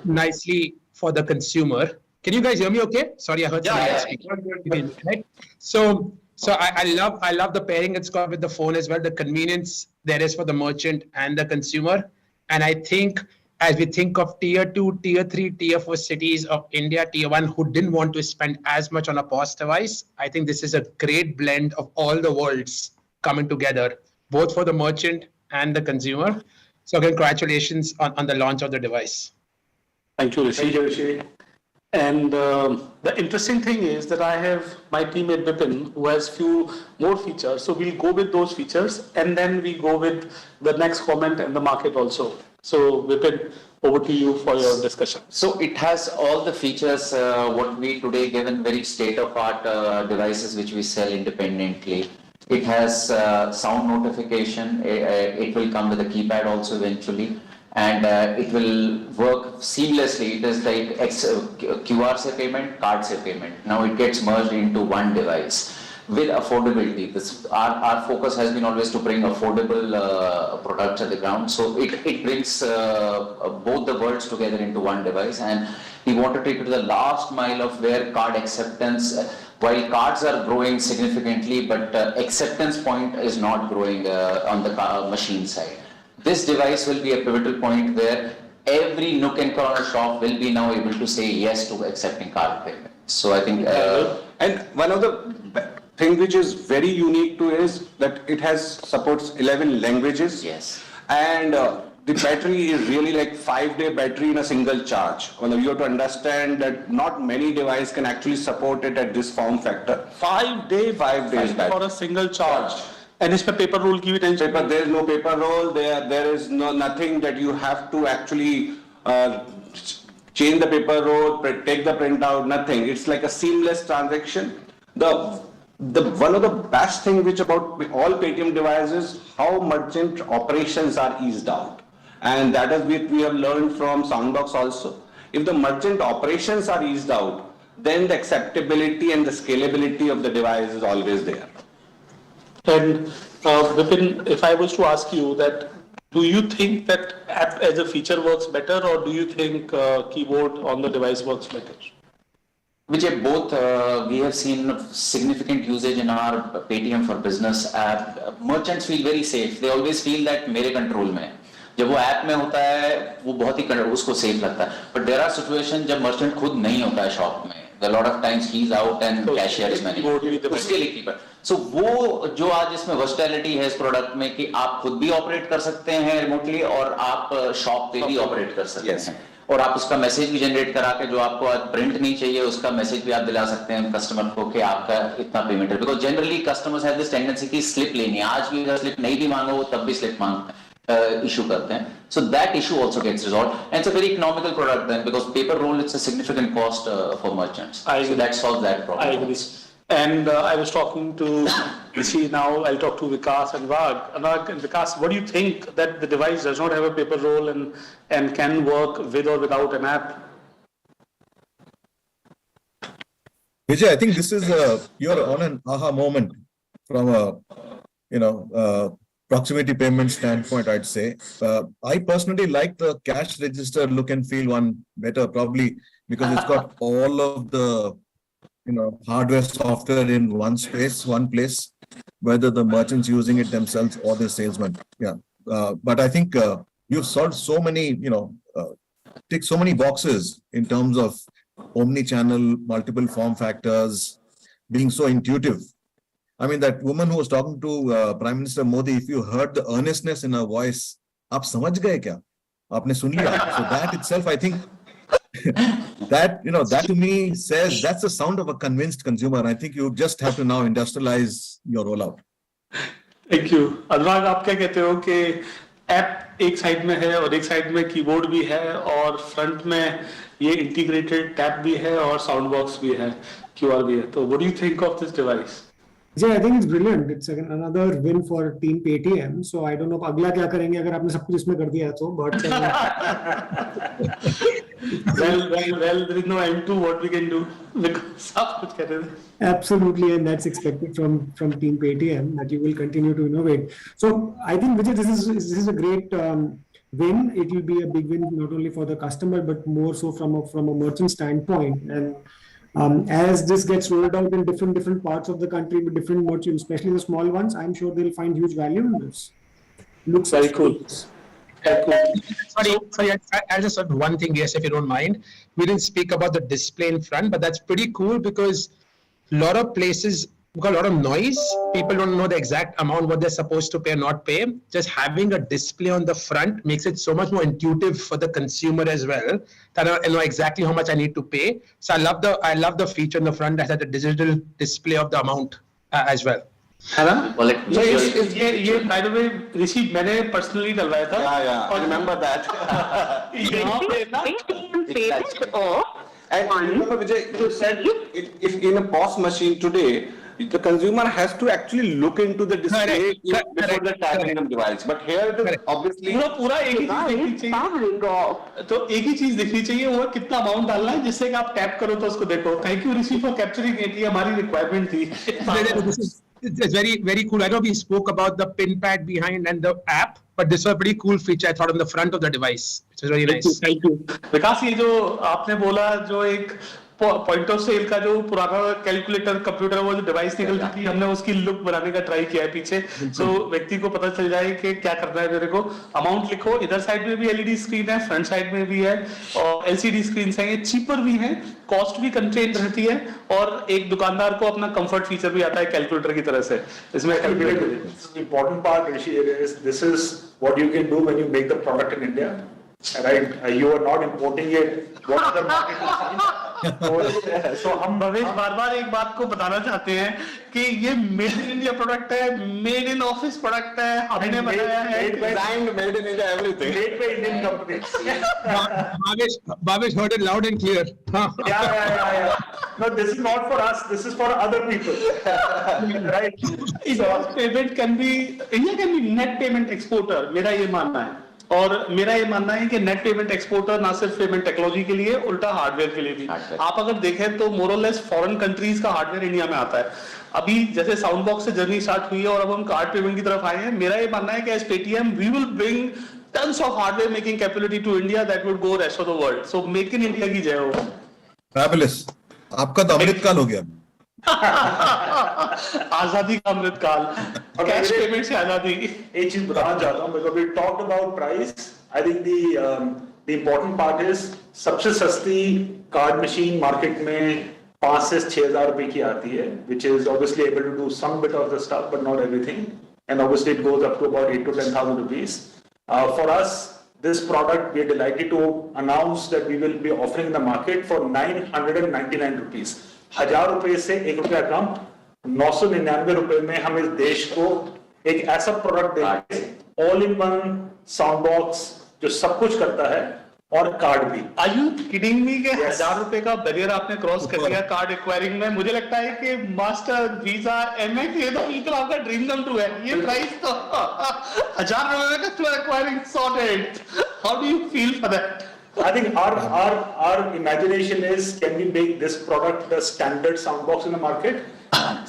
Speaker 6: nicely for the consumer. Can you guys hear me okay? Sorry, I heard something. Right? So I love the pairing it's got with the phone as well, the convenience there is for the merchant and the consumer. And I think as we think of tier 2, tier 3, tier 4 cities of India, tier 1 who didn't want to spend as much on a POS device, I think this is a great blend of all the worlds coming together, both for the merchant and the consumer. So congratulations on the launch of the device.
Speaker 2: Thank you, Rishi. And the interesting thing is that I have my teammate Vipin who has few more features. So we'll go with those features and then we go with the next comment and the market also. So Vipin, over to you for your discussion.
Speaker 8: So it has all the features what we today given very state-of-art devices which we sell independently. It has sound notification. It will come with a keypad also eventually. And it will work seamlessly. It is like QR se payment, card se payment. Now it gets merged into one device with affordability. Our focus has been always to bring affordable products at the ground. So it brings both the worlds together into one device. And we want to take it to the last mile of where card acceptance, while cards are growing significantly, but acceptance point is not growing on the machine side. This device will be a pivotal point where every nook and corner shop will be now able to say yes to accepting card payment. So I think...
Speaker 7: and one of the thing which is very unique to is that it supports 11 languages.
Speaker 8: Yes.
Speaker 7: And the battery is really like 5-day battery in a single charge. Well, you have to understand that not many devices can actually support it at this form factor.
Speaker 2: 5 days for a single charge. And is paper roll ki bhi tension?
Speaker 7: There is no paper roll. There is nothing that you have to actually change the paper roll, take the printout. Nothing. It's like a seamless transaction. One of the best thing which about all Paytm devices, how merchant operations are eased out, and that is what we have learned from Soundbox also. If the merchant operations are eased out, then the acceptability and the scalability of the device is always there.
Speaker 2: And Vipin, if I was to ask you that, do you think that app as a feature works better or do you think keyboard on the device works better?
Speaker 8: Vijay, both we have seen significant usage in our Paytm for Business app. Merchants feel very safe. They always feel that मेरे control में है. जब वो app में होता है वो बहुत ही उसको सेफ लगता है. But there are situations जब merchant खुद नहीं होता है shop में. A lot of times he's out and cashier is managing. उसके लिए कीपर. So वो जो आज इसमें वर्सटैलिटी है इस प्रोडक्ट में कि आप खुद भी ऑपरेट कर सकते हैं रिमोटली और आप शॉप पे भी ऑपरेट कर सकते हैं. और आप उसका मैसेज भी जनरेट करा के जो आपको आज प्रिंट नहीं चाहिए उसका मैसेज भी आप दिला सकते हैं कस्टमर को कि आपका इतना पेमेंट है. Because generally customers have this tendency कि स्लिप लेनी है. आज भी अगर स्लिप नहीं भी मांगो वो तब भी स्लिप मांगते हैं. Issue करते हैं. So that issue also gets resolved and it's a very economical product then because paper roll it's a significant cost for merchants. So that solves that problem.
Speaker 2: I agree. And I was talking to Rishi, now I'll talk to Vikas and Anurag. Anurag and Vikas, what do you think that the device does not have a paper roll and can work with or without an app?
Speaker 4: Vijay, I think this is you're on an aha moment from a proximity payment standpoint, I'd say. I personally like the cash register look and feel one better, probably because it's got all of the hardware, software in one space, one place, whether the merchants using it themselves or the salesman. Yeah. But I think you've solved so many, tick so many boxes in terms of omni-channel, multiple form factors, being so intuitive. I mean, that woman who was talking to Prime Minister Modi, if you heard the earnestness in her voice, aap samajh gaye kya? Aapne sun liya. So that itself, I think, that to me says that's the sound of a convinced consumer. I think you just have to now industrialize your rollout.
Speaker 2: Thank you. Anurag, आप क्या कहते हो कि app एक side में है और एक साइड में कीबोर्ड भी है और फ्रंट में ये इंटीग्रेटेड टैब भी है और साउंड बॉक्स भी है, QR भी है. तो what do you think of this device?
Speaker 5: Yeah, I think it's brilliant. It's again another win for Team Paytm. So I don't know अगला क्या करेंगे अगर आपने सब कुछ इसमें कर दिया तो, but
Speaker 2: Well, there is no end to what we can do because सब कुछ कर रहे थे.
Speaker 5: absolutely, and that's expected from Team Paytm that you will continue to innovate. So I think Vijay, this is a great win. It will be a big win not only for the customer but more so from a merchant standpoint. And as this gets rolled out in different parts of the country with different merchants, especially the small ones, I'm sure they'll find huge value in this. Looks
Speaker 2: Very cool.
Speaker 6: Sorry, I'll just add one thing, yes, if you don't mind. We didn't speak about the display in front, but that's pretty cool because a lot of places got a lot of noise. People don't know the exact amount what they're supposed to pay or not pay. Just having a display on the front makes it so much more intuitive for the consumer as well. That I know exactly how much I need to pay. So I love the feature in the front that has a digital display of the amount as well.
Speaker 2: है ना? ये by the way ऋषि मैंने personally डलवाया था.
Speaker 7: Yeah, I remember that.
Speaker 2: यहाँ पे ना
Speaker 9: Paytm payment or
Speaker 7: And remember, Vijay, you said if in a POS machine today, the consumer has to actually look into the display before the tapping the device. But here, it is obviously
Speaker 2: पूरा एक ही चीज देखनी चाहिए. तो एक ही चीज देखनी चाहिए वो कितना अमाउंट डालना है जिससे कि आप टैप करो तो उसको देखो. Thank you Rishi for capturing it. ये हमारी रिक्वायरमेंट थी.
Speaker 6: It's very cool. I know we spoke about the pin pad behind and the app, but this was a pretty cool feature I thought on the front of the device. It's very nice.
Speaker 2: Thank you. विकास ये जो आपने बोला जो एक point of cell का जो पुराना calculator computer वो जो डिवाइस निकलती थी हमने उसकी लुक बनाने का ट्राई किया है पीछे. सो व्यक्ति को पता चल जाए कि क्या करना है. मेरे को अमाउंट लिखो. इधर साइड में भी एलईडी स्क्रीन है, फ्रंट साइड में भी है और एलसीडी स्क्रीन है. ये चीपर भी है, कॉस्ट भी कंस्ट्रेंट रहती है और एक दुकानदार को अपना कंफर्ट फीचर भी आता है कैलकुलेटर की तरह से. इसमें
Speaker 3: important part Rishi is this is what you can do when you make the product in India. Right, you are not importing it. What other market is?
Speaker 2: So हम भवेश बार-बार एक बात को बताना चाहते हैं कि ये मेड इन इंडिया प्रोडक्ट है, मेड इन ऑफिस प्रोडक्ट है, हमने बनाया है.
Speaker 7: designed, made in India, everything.
Speaker 3: Made by Indian companies.
Speaker 6: Bhavesh heard it loud and clear.
Speaker 3: Yeah. No, this is not for us. This is for other people. Right.
Speaker 2: Payment can be, India can be net payment exporter. मेरा ये मानना है. और मेरा ये मानना है कि नेट पेमेंट एक्सपोर्टर ना सिर्फ पेमेंट टेक्नोलॉजी के लिए उल्टा हार्डवेयर के लिए भी. आप अगर देखें तो मोर और लेस फॉरेन कंट्रीज का हार्डवेयर इंडिया में आता है. अभी जैसे साउंड बॉक्स से जर्नी स्टार्ट हुई है और अब हम कार्ड पेमेंट की तरफ आए हैं. मेरा ये मानना है कि as Paytm we will bring tons of hardware making capability to India that would go rest of the world. So make in India की जय हो.
Speaker 4: फैबुलस. आपका तो अमृत काल हो गया.
Speaker 2: आजादी का अमृत काल. कैश पेमेंट से आजादी.
Speaker 3: एक चीज बताना चाहता हूँ because we talked about price. I think the important part is सबसे सस्ती कार्ड मशीन मार्केट में 5 से 6,000 रुपए की आती है, which is obviously able to do some bit of the stuff but not everything, and obviously it goes up to about 8 to 10,000 rupees. For us, this product we are delighted to announce that we will be offering in the market for 999 rupees. 1,000 रुपए से 1 रुपया कम 999 रुपए में हम इस देश को एक ऐसा प्रोडक्ट देंगे all in one sound box जो सब कुछ करता है और कार्ड भी.
Speaker 2: Are you kidding me कि 1,000 रुपए का बैरियर आपने क्रॉस कर दिया कार्ड एक्वायरिंग में. मुझे लगता है कि मास्टर वीजा एमएक्स ये तो बिल्कुल आपका ड्रीम कम ट्रू है. ये प्राइस तो 1,000 रुपए में customer acquiring sorted. How do you feel for that?
Speaker 3: I think our imagination is can we make this product the standard soundbox in the market?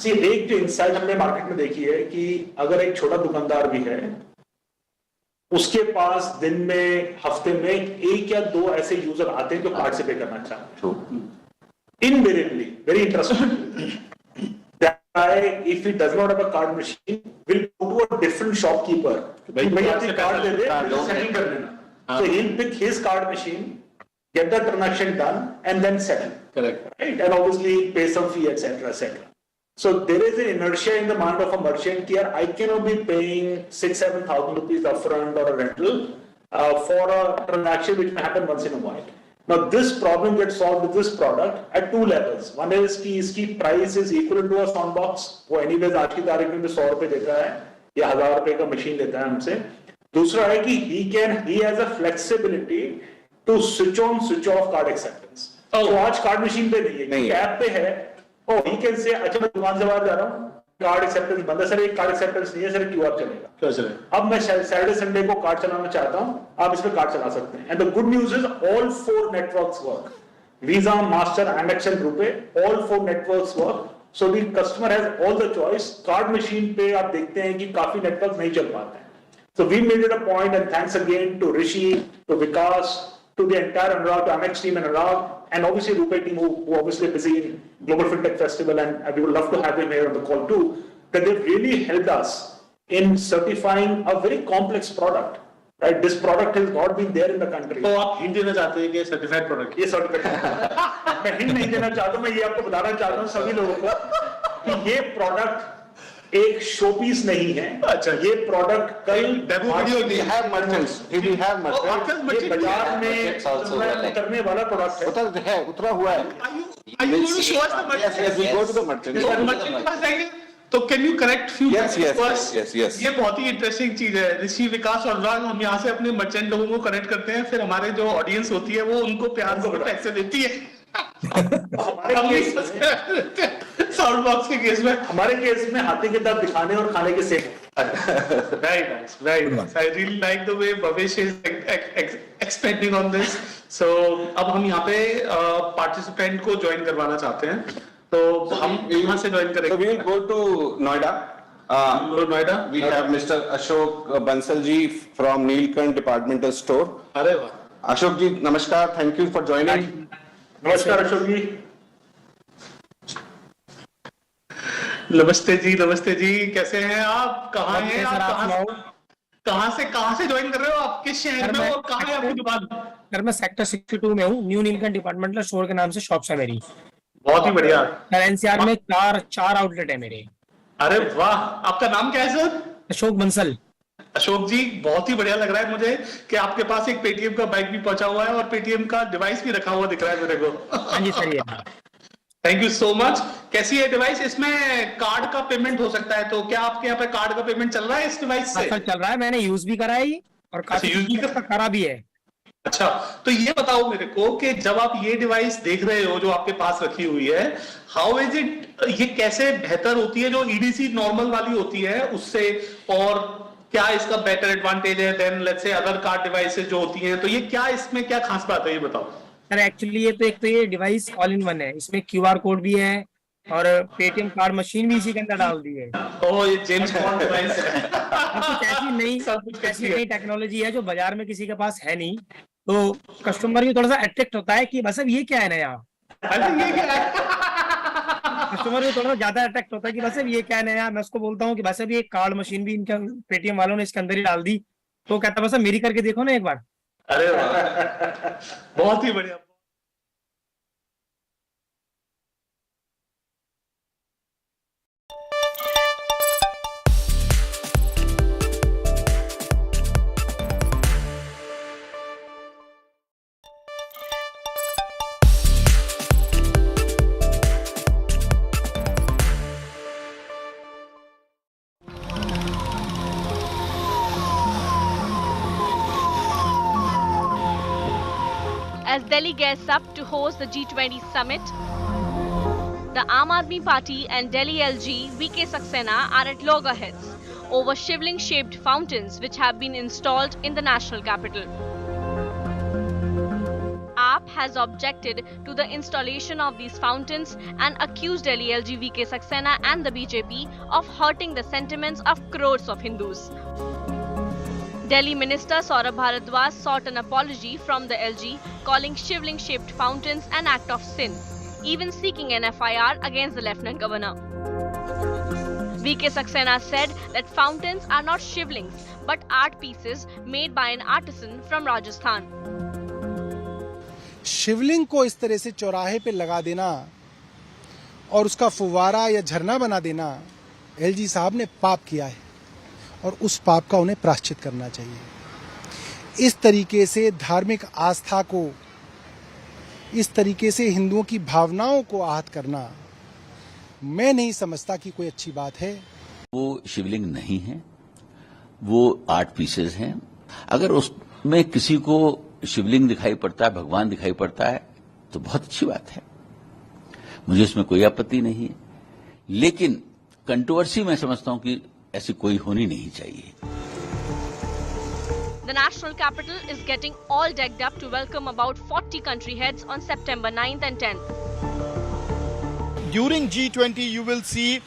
Speaker 3: See, एक जो insight हमने market में देखी है कि अगर एक छोटा दुकानदार भी है उसके पास दिन में हफ्ते में 1 या 2 ऐसे यूजर आते हैं जो कार्ड से पे करना चाहते हैं. Invariably, very interesting. That guy, if he does not have a card machine, will go to a different shopkeeper. भाई आपसे कार्ड दे दे, सेटल कर देना. So he'll pick his card machine, get the transaction done, and then settle.
Speaker 2: Correct.
Speaker 3: Right? And obviously pay some fee, etc., etc. So there is an inertia in the mind of a merchant here. I cannot be paying 6,000-7,000 rupees upfront or a rental for a transaction which may happen once in a while. Now this problem gets solved with this product at 2 levels. One is कि इसकी price is equal to a soundbox. वो anyways आज की तारीख में 100 रुपए देता है या 1,000 रुपए का मशीन लेता है हमसे. दूसरा है कि he has a flexibility to switch on switch off card acceptance. तो आज कार्ड मशीन पे नहीं है, ऐप पे है. Oh, he can say अच्छा मैं दुकान से बाहर जा रहा हूँ, कार्ड एक्सेप्टेंस बंद है सर, एक कार्ड एक्सेप्टेंस नहीं है सर, क्यूआर चलेगा।
Speaker 2: क्या चलेगा?
Speaker 3: अब मैं सैटरडे संडे को कार्ड चलाना चाहता हूं, आप इसमें कार्ड चला सकते हैं। And the good news is all 4 networks work, visa, master, Amex and RuPay, all 4 networks work. So the customer has all the choice. Card machine पे आप देखते हैं कि काफी नेटवर्क नहीं चल पाते हैं। So we made it a point, and thanks again to Rishi, to Vikas, to the entire Anurag, to Amex team and Anurag, and obviously Rupee team who obviously are busy in Global FinTech Festival, and we would love to have him here on the call too, that they've really helped us in certifying a very complex product. Right? This product has not been there in the country.
Speaker 2: तो आप hint देना चाहते हैं कि certified product?
Speaker 3: ये certificate मैं hint नहीं देना चाहता हूं, मैं ये आपको बताना चाहता हूं सभी लोगों को कि ये प्रोडक्ट एक शो पीस नहीं है।
Speaker 2: अच्छा,
Speaker 3: ये प्रोडक्ट कल
Speaker 2: demo video
Speaker 7: We have merchants. We have merchants.
Speaker 3: ये बाजार में उतरने वाला प्रोडक्ट है।
Speaker 7: उतरा हुआ है।
Speaker 2: Are you going to show us the merchant?
Speaker 7: Yes, we go to the merchant.
Speaker 2: merchant के पास जाएंगे तो can you correct few?
Speaker 7: Yes.
Speaker 2: ये बहुत ही इंटरेस्टिंग चीज है। ऋषि, विकास और अनुराग, हम यहाँ से अपने मर्चेंट लोगों को कनेक्ट करते हैं, फिर हमारे जो ऑडियंस होती है वो उनको प्यार से पैसे देती है। साउंड बॉक्स के केस में,
Speaker 3: हमारे केस में हाथी के दांत दिखाने और खाने के सेब।
Speaker 2: Very nice, very nice. I really like the way Bhavesh is expanding on this. So अब हम यहाँ पे पार्टिसिपेंट को ज्वाइन करवाना चाहते हैं, तो हम यहाँ से ज्वाइन करेंगे।
Speaker 7: So we will go to Noida.
Speaker 2: Noida.
Speaker 7: We have Mr. Ashok Bansal ji from Neelkant Departmental Store.
Speaker 2: अरे वाह,
Speaker 7: Ashok ji, namaskar. Thank you for joining.
Speaker 3: नमस्कार अशोक जी।
Speaker 2: नमस्ते जी, कैसे हैं आप? कहाँ हैं आप? कहाँ से ज्वाइन कर रहे हो? आप किस शहर में और कहाँ है आपकी दुकान?
Speaker 12: सर मैं सेक्टर 62 में हूँ। न्यू नीलकंठ डिपार्टमेंटल स्टोर के नाम से शॉप्स है मेरी।
Speaker 2: बहुत ही बढ़िया।
Speaker 12: सर एनसीआर में चार आउटलेट है मेरे।
Speaker 2: अरे वाह, आपका नाम क्या है सर?
Speaker 12: अशोक बंसल।
Speaker 2: अशोक जी, बहुत ही बढ़िया लग रहा है मुझे कि आपके पास एक पेटीएम का बाइक भी पहुंचा हुआ है और पेटीएम का डिवाइस भी रखा हुआ दिख रहा है मेरे को।
Speaker 12: हाँ जी सर, ये
Speaker 2: थैंक यू सो मच। कैसी है डिवाइस? इसमें कार्ड का पेमेंट हो सकता है, तो क्या आपके यहाँ पे कार्ड का पेमेंट चल रहा है इस डिवाइस से?
Speaker 12: सर चल रहा है, मैंने यूज भी करा है और काफी यूज भी करा भी है।
Speaker 2: अच्छा, तो ये बताओ मेरे को कि जब आप ये डिवाइस देख रहे हो जो आपके पास रखी हुई है, हाउ इज इट, ये कैसे बेहतर होती है जो ईडीसी नॉर्मल वाली होती है उससे, और क्या इसका बेटर एडवांटेज है than let's say other card devices जो होती हैं? तो ये क्या, इसमें क्या खास बात है, ये बताओ।
Speaker 12: सर एक्चुअली ये तो एक तो ये डिवाइस ऑल इन वन है, इसमें क्यूआर कोड भी है और पेटीएम कार्ड मशीन भी इसी के अंदर डाल दी है।
Speaker 2: ओह, ये जेम्स बॉन्ड डिवाइस है।
Speaker 12: कुछ ऐसी नई टेक्नोलॉजी है जो बाजार में किसी के पास है नहीं, तो कस्टमर भी थोड़ा सा अट्रैक्ट होता है कि बस अब ये क्या है नया।
Speaker 2: ये क्या है?
Speaker 12: कस्टमर भी थोड़ा सा ज्यादा अट्रैक्ट होता है कि बस अब ये क्या है नया। मैं उसको बोलता हूँ कि बस अब ये कार्ड मशीन भी इनका पेटीएम वालों ने इसके अंदर ही डाल दी, तो कहता है बस अब मेरी करके देखो ना एक बार।
Speaker 2: अरे वाह, बहुत ही बढ़िया।
Speaker 13: As Delhi gears up to host the G20 summit, the Aam Aadmi Party and Delhi LG VK Saxena are at loggerheads over shivling-shaped fountains which have been installed in the national capital. AAP has objected to the installation of these fountains and accused Delhi LG VK Saxena and the BJP of hurting the sentiments of crores of Hindus. Delhi Minister Saurabh Bharadwaj sought an apology from the LG, calling shivling-shaped fountains an act of sin, even seeking an FIR against the Lieutenant Governor. VK Saxena said that fountains are not shivlings but art pieces made by an artisan from Rajasthan.
Speaker 14: शिवलिंग को इस तरह से चौराहे पे लगा देना और उसका फुवारा या झरना बना देना, एलजी साहब ने पाप किया है और उस पाप का उन्हें प्रायश्चित करना चाहिए। इस तरीके से धार्मिक आस्था को, इस तरीके से हिंदुओं की भावनाओं को आहत करना, मैं नहीं समझता कि कोई अच्छी बात है।
Speaker 15: वो शिवलिंग नहीं है, वो आर्ट पीसेस हैं। अगर उसमें किसी को शिवलिंग दिखाई पड़ता है, भगवान दिखाई पड़ता है, तो बहुत अच्छी बात है, मुझे इसमें कोई आपत्ति नहीं है। लेकिन कंट्रोवर्सी मैं समझता हूं कि ऐसी कोई होनी नहीं चाहिए।
Speaker 13: The national capital is getting all decked up to welcome about 40 country heads on September 9th and 10th.
Speaker 16: During G20, you will see,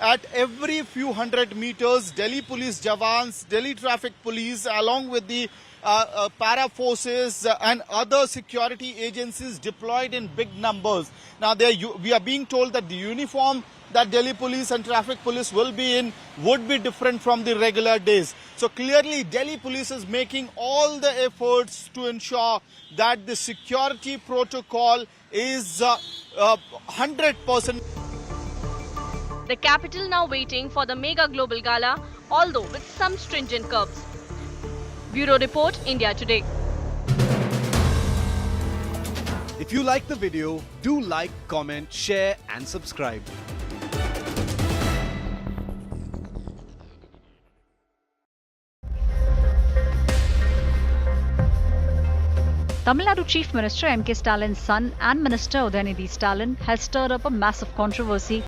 Speaker 16: at every few hundred meters, Delhi police jawans, Delhi traffic police, along with the para forces and other security agencies deployed in big numbers. Now, we are being told that the uniform that Delhi police and traffic police will be in would be different from the regular days. So clearly, Delhi police is making all the efforts to ensure that the security protocol is 100%.
Speaker 13: The capital now waiting for the mega global gala, although with some stringent curbs. Bureau Report, India Today.
Speaker 17: If you like the video, do like, comment, share and subscribe.
Speaker 18: Tamil Nadu Chief Minister M.K. Stalin's son and Minister Udayanidhi Stalin has stirred up a massive controversy